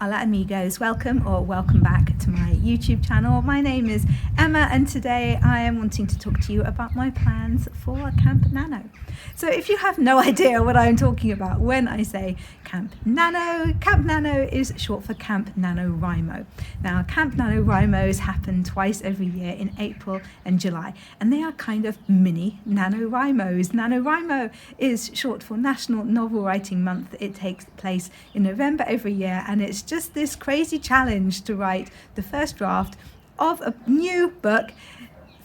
Hola amigos, welcome back to my YouTube channel. My name is Emma and today I am wanting to talk to you about my plans for Camp NaNo. So if you have no idea what I'm talking about when I say Camp NaNo is short for Camp NaNoWriMo. Now Camp NaNoWriMos happen twice every year in April and July, and they are kind of mini NaNoWriMos. NaNoWriMo is short for National Novel Writing Month. It takes place in November every year, and it's just this crazy challenge to write the first draft of a new book,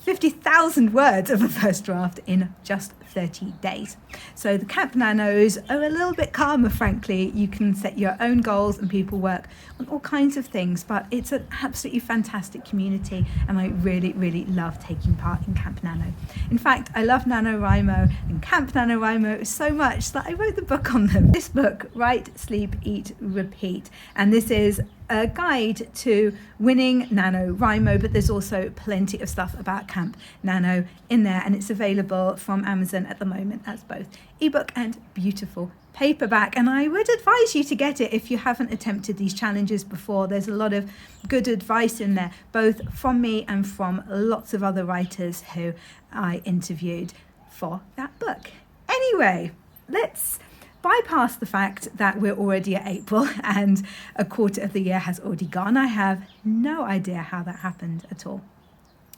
50,000 words of a first draft in just 30 days. So the Camp Nanos are a little bit calmer, frankly. You can set your own goals and people work on all kinds of things, but it's an absolutely fantastic community and I really love taking part in Camp NaNo. In fact, I love NaNoWriMo and Camp NaNoWriMo so much that I wrote the book on them. This book, Write, Sleep, Eat, Repeat, and this is a guide to winning NaNoWriMo, but there's also plenty of stuff about Camp NaNo in there, and it's available from Amazon at the moment as both ebook and beautiful paperback. And I would advise you to get it if you haven't attempted these challenges before. There's a lot of good advice in there, both from me and from lots of other writers who I interviewed for that book. Anyway, let's bypass the fact that we're already at April and a quarter of the year has already gone. I have no idea how that happened at all.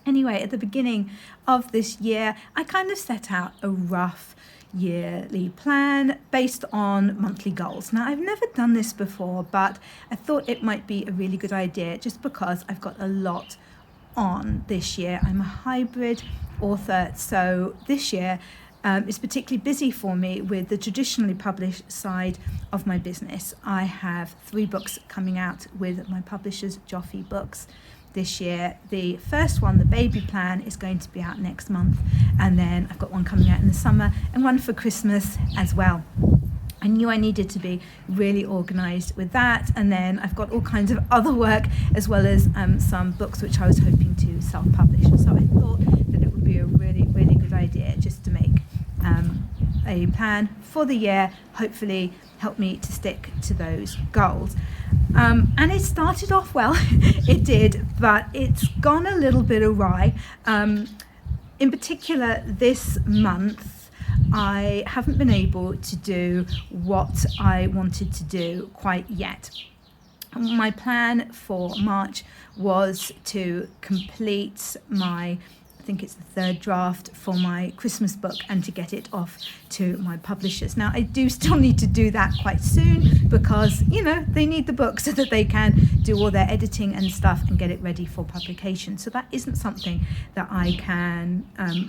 Anyway, at the beginning of this year, I kind of set out a rough yearly plan based on monthly goals. Now, I've never done this before, but I thought it might be a really good idea just because I've got a lot on this year. I'm a hybrid author, so this year it's particularly busy for me with the traditionally published side of my business. I have 3 books coming out with my publishers, Joffe Books, this year. The first one, The Baby Plan, is going to be out next month, and then I've got one coming out in the summer and one for Christmas as well. I knew I needed to be really organised with that, and then I've got all kinds of other work as well as some books which I was hoping to self-publish. So I thought that it would be a really good idea just to make a plan for the year, hopefully help me to stick to those goals. And it started off well, it did, but it's gone a little bit awry. In particular, this month, I haven't been able to do what I wanted to do quite yet. My plan for March was to complete I think it's the 3rd draft for my Christmas book and to get it off to my publishers. Now, I do still need to do that quite soon because, you know, they need the book so that they can do all their editing and stuff and get it ready for publication. So that isn't something that I can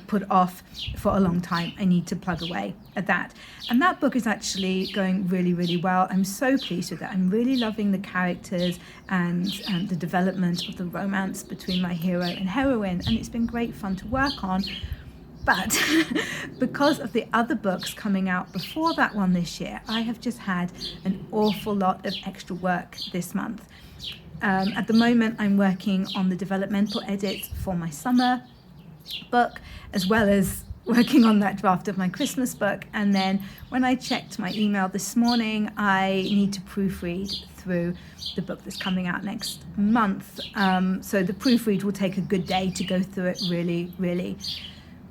put off for a long time. I need to plug away at that. And that book is actually going really well. I'm so pleased with it. I'm really loving the characters and the development of the romance between my hero and heroine, and it's been great fun to work on. But because of the other books coming out before that one this year, I have just had an awful lot of extra work this month. At the moment, I'm working on the developmental edits for my summer book, as well as working on that draft of my Christmas book. And then when I checked my email this morning, I need to proofread through the book that's coming out next month. So the proofread will take a good day to go through it really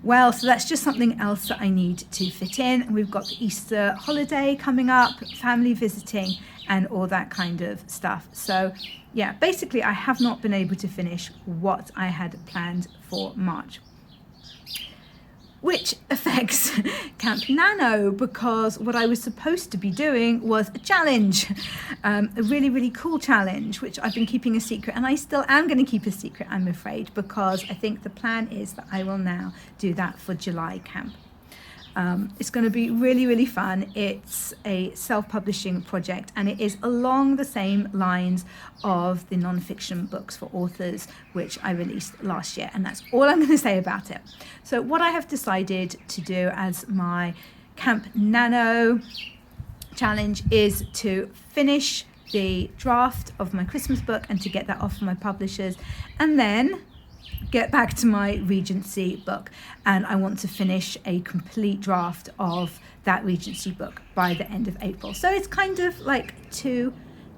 well. So that's just something else that I need to fit in. And we've got the Easter holiday coming up, family visiting, and all that kind of stuff. So yeah, basically I have not been able to finish what I had planned for March, which affects Camp NaNo, because what I was supposed to be doing was a challenge, a really cool challenge, which I've been keeping a secret, and I still am going to keep a secret, I'm afraid, because I think the plan is that I will now do that for July camp. It's going to be really fun. It's a self-publishing project, and it is along the same lines of the non-fiction books for authors which I released last year, and that's all I'm going to say about it. So what I have decided to do as my Camp NaNo challenge is to finish the draft of my Christmas book and to get that off for my publishers, and then get back to my Regency book, and I want to finish a complete draft of that Regency book by the end of April. So it's kind of like 2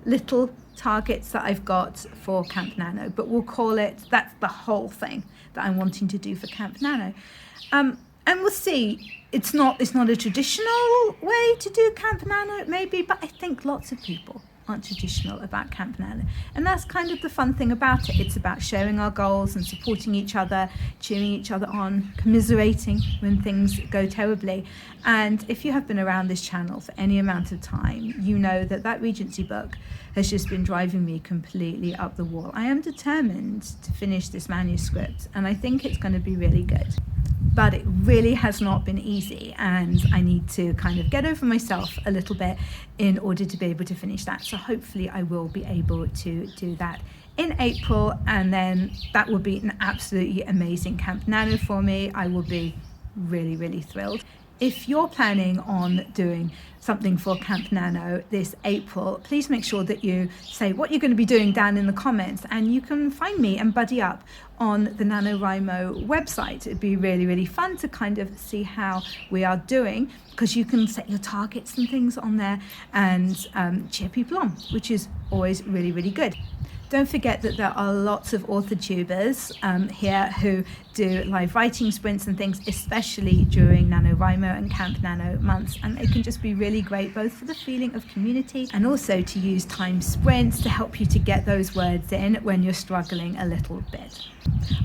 little targets that I've got for Camp NaNo, but we'll call it, that's the whole thing that I'm wanting to do for Camp NaNo. And we'll see, it's not a traditional way to do Camp NaNo maybe, but I think lots of people aren't traditional about Camp NaNo, and that's kind of the fun thing about it. It's about sharing our goals and supporting each other, cheering each other on, commiserating when things go terribly. And if you have been around this channel for any amount of time, you know that Regency book has just been driving me completely up the wall. I am determined to finish this manuscript, and I think it's going to be really good. But it really has not been easy, and I need to kind of get over myself a little bit in order to be able to finish that. So hopefully I will be able to do that in April, and then that will be an absolutely amazing Camp NaNo for me. I will be really, really thrilled. If you're planning on doing something for Camp NaNo this April, please make sure that you say what you're going to be doing down in the comments, and you can find me and buddy up on the NaNoWriMo website. It'd be really, really fun to kind of see how we are doing, because you can set your targets and things on there and cheer people on, which is always really, really good. Don't forget that there are lots of author tubers here who do live writing sprints and things, especially during NaNoWriMo and Camp NaNo months, and they can just be really great both for the feeling of community and also to use time sprints to help you to get those words in when you're struggling a little bit.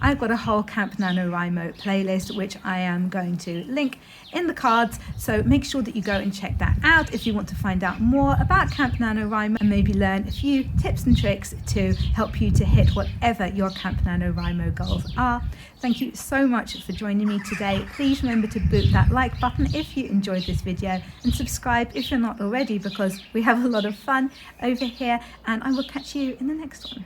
I've got a whole Camp NaNoWriMo playlist which I am going to link in the cards, so make sure that you go and check that out if you want to find out more about Camp NaNoWriMo and maybe learn a few tips and tricks to help you to hit whatever your Camp NaNoWriMo goals are. Thank you so much for joining me today. Please remember to boot that like button if you enjoyed this video, and subscribe if you're not already, because we have a lot of fun over here, and I will catch you in the next one.